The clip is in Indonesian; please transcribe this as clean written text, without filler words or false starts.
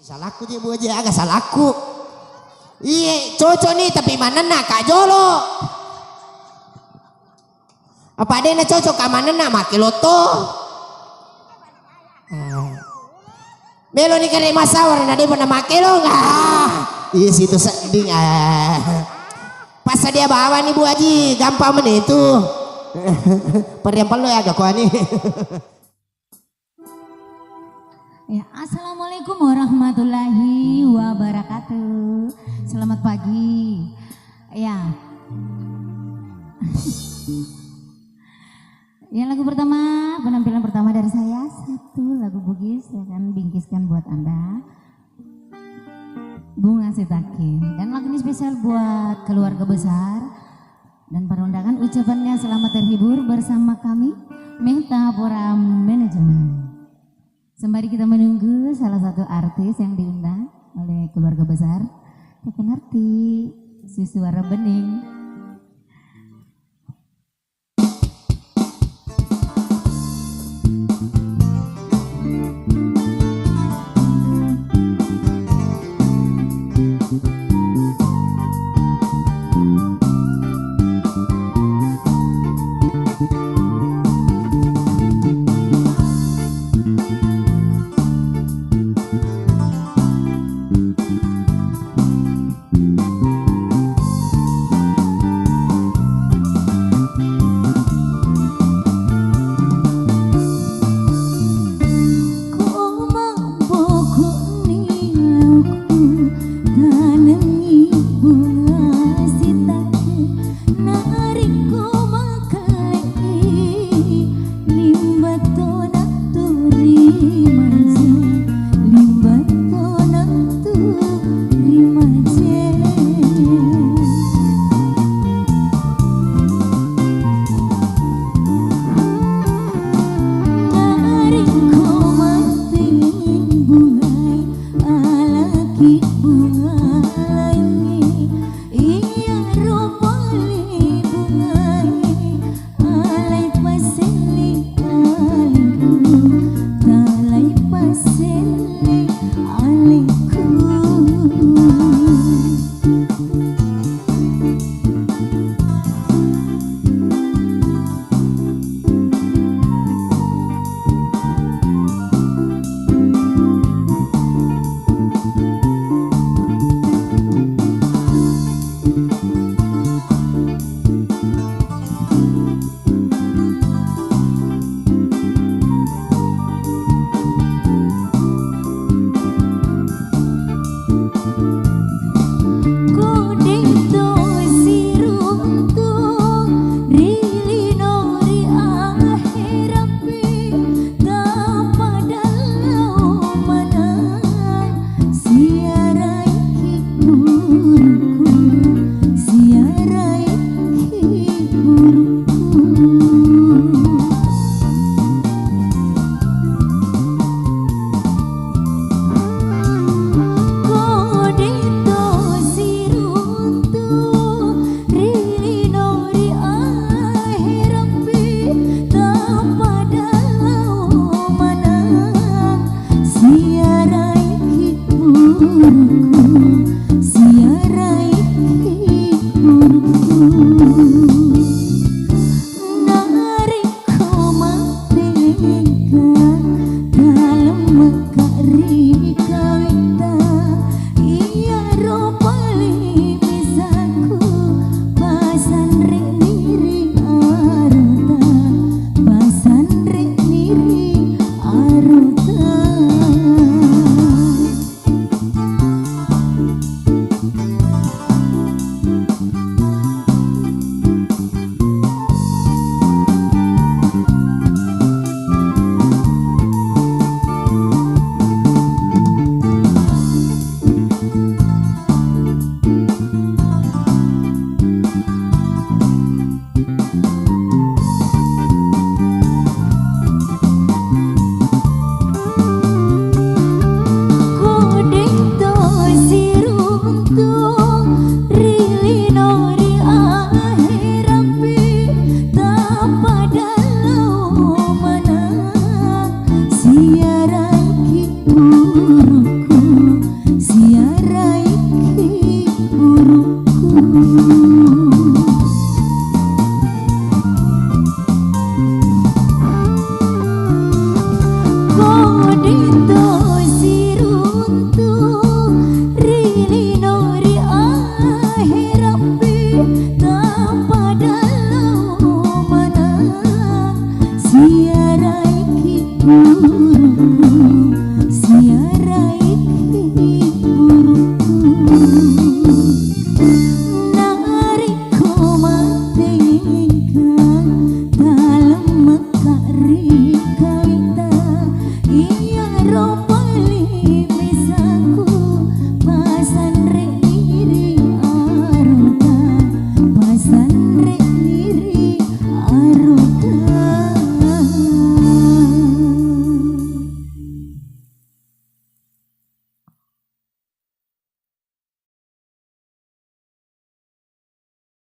Salahku dia Bu aja agak salahku. Iya cocok nih tapi mana nak Kak Jolo. Apa ada yang cocok ke mana nak maki loto. Melo nih kare masawar nade pernah make lo nggak? Iya situ sedih. Pas dia bawa nih Bu Haji gampang meneh itu. Perempel lo ya agak kuat nih. Ya, assalamualaikum warahmatullahi wabarakatuh. Selamat pagi. Ya. Ya lagu pertama, penampilan pertama dari saya satu lagu Bugis saya akan bingkiskan buat Anda. Bunga Sitake. Dan lagu ini spesial buat keluarga besar dan para undangan. Ucapannya selamat terhibur bersama kami Metapora Manajemen. Sembari kita menunggu salah satu artis yang diundang oleh keluarga besar, Teken Arti, Suara Bening. Aduh